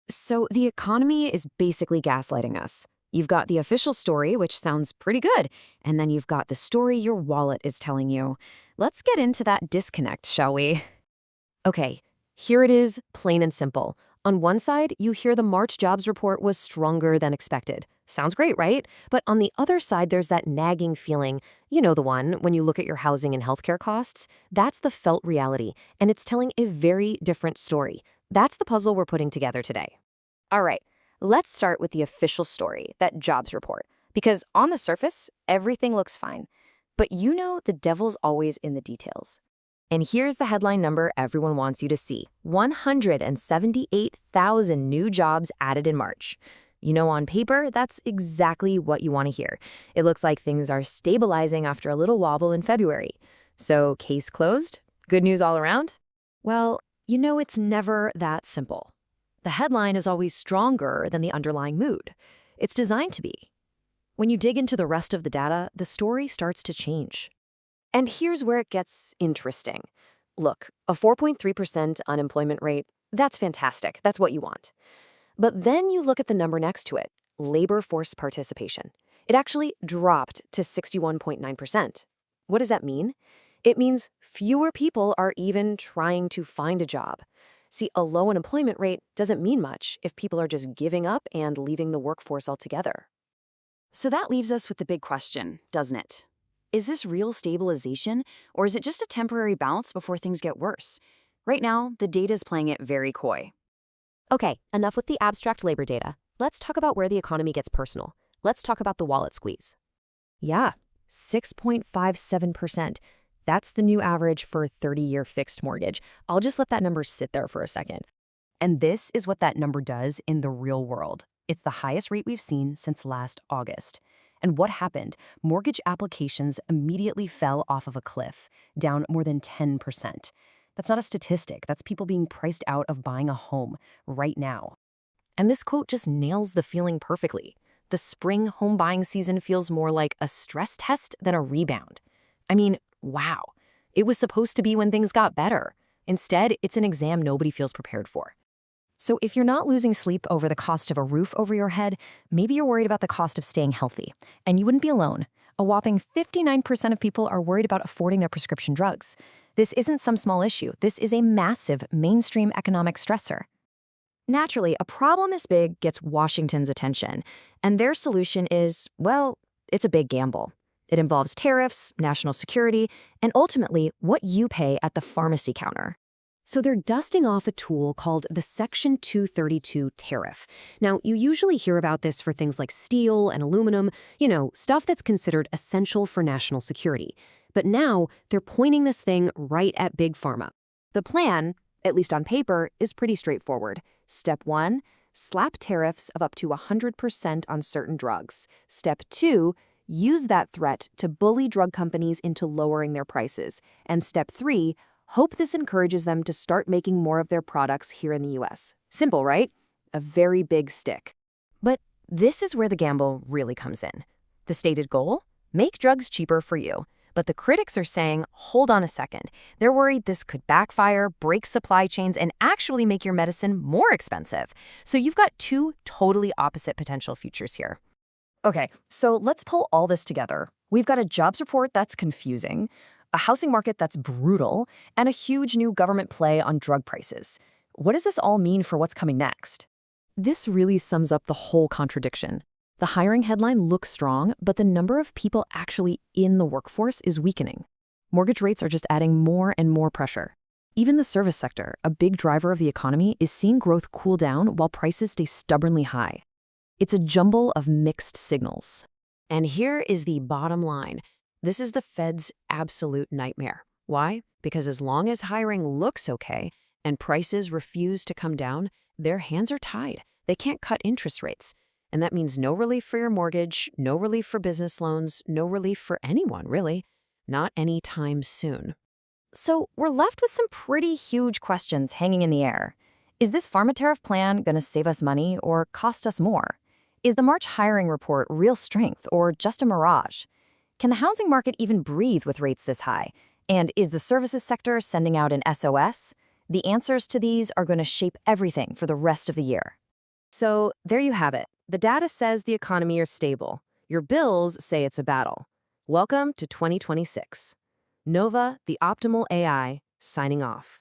So the economy is basically gaslighting us. You've got the official story, which sounds pretty good, and then you've got the story your wallet is telling you. Let's get into that disconnect, shall we? Okay, here it is, plain and simple. On one side, you hear the March jobs report was stronger than expected. Sounds great, right? But on the other side, there's that nagging feeling, you know the one, when you look at your housing and healthcare costs. That's the felt reality, and it's telling a very different story. That's the puzzle we're putting together today. All right, let's start with the official story, that jobs report. Because on the surface, everything looks fine. But you know the devil's always in the details. And here's the headline number everyone wants you to see: 178,000 new jobs added in March. You know, on paper, that's exactly what you want to hear. It looks like things are stabilizing after a little wobble in February. So, case closed? Good news all around? Well, you know it's never that simple. The headline is always stronger than the underlying mood. It's designed to be. When you dig into the rest of the data, the story starts to change. And here's where it gets interesting. Look, a 4.3% unemployment rate, that's fantastic. That's what you want. But then you look at the number next to it, labor force participation. It actually dropped to 61.9%. What does that mean? It means fewer people are even trying to find a job. See, a low unemployment rate doesn't mean much if people are just giving up and leaving the workforce altogether. So that leaves us with the big question, doesn't it? Is this real stabilization, or is it just a temporary bounce before things get worse? Right now, the data is playing it very coy. Okay, enough with the abstract labor data. Let's talk about where the economy gets personal. Let's talk about the wallet squeeze. Yeah, 6.57%. That's the new average for a 30-year fixed mortgage. I'll just let that number sit there for a second. And this is what that number does in the real world. It's the highest rate we've seen since last August. And what happened? Mortgage applications immediately fell off of a cliff, down more than 10%. That's not a statistic. That's people being priced out of buying a home right now. And this quote just nails the feeling perfectly. The spring home buying season feels more like a stress test than a rebound. I mean, wow. It was supposed to be when things got better. Instead, it's an exam nobody feels prepared for. So if you're not losing sleep over the cost of a roof over your head, maybe you're worried about the cost of staying healthy. And you wouldn't be alone. A whopping 59% of people are worried about affording their prescription drugs. This isn't some small issue. This is a massive mainstream economic stressor. Naturally, a problem this big gets Washington's attention, and their solution is, well, it's a big gamble. It involves tariffs, national security, and ultimately what you pay at the pharmacy counter. So they're dusting off a tool called the Section 232 tariff. Now, you usually hear about this for things like steel and aluminum, stuff that's considered essential for national security. But now, they're pointing this thing right at Big Pharma. The plan, at least on paper, is pretty straightforward. Step 1, slap tariffs of up to 100% on certain drugs. Step 2, use that threat to bully drug companies into lowering their prices. And Step 3, hope this encourages them to start making more of their products here in the US. Simple, right? A very big stick. But this is where the gamble really comes in. The stated goal? Make drugs cheaper for you. But the critics are saying, hold on a second. They're worried this could backfire, break supply chains, and actually make your medicine more expensive. So you've got two totally opposite potential futures here. Okay, so let's pull all this together. We've got a jobs report that's confusing, a housing market that's brutal, and a huge new government play on drug prices. What does this all mean for what's coming next? This really sums up the whole contradiction. The hiring headline looks strong, but the number of people actually in the workforce is weakening. Mortgage rates are just adding more and more pressure. Even the service sector, a big driver of the economy, is seeing growth cool down while prices stay stubbornly high. It's a jumble of mixed signals. And here is the bottom line. This is the Fed's absolute nightmare. Why? Because as long as hiring looks okay and prices refuse to come down, their hands are tied. They can't cut interest rates. And that means no relief for your mortgage, no relief for business loans, no relief for anyone, really. Not anytime soon. So we're left with some pretty huge questions hanging in the air. Is this pharma tariff plan going to save us money or cost us more? Is the March hiring report real strength or just a mirage? Can the housing market even breathe with rates this high? And is the services sector sending out an SOS? The answers to these are going to shape everything for the rest of the year. So there you have it. The data says the economy is stable. Your bills say it's a battle. Welcome to 2026. Nova, the optimal AI, signing off.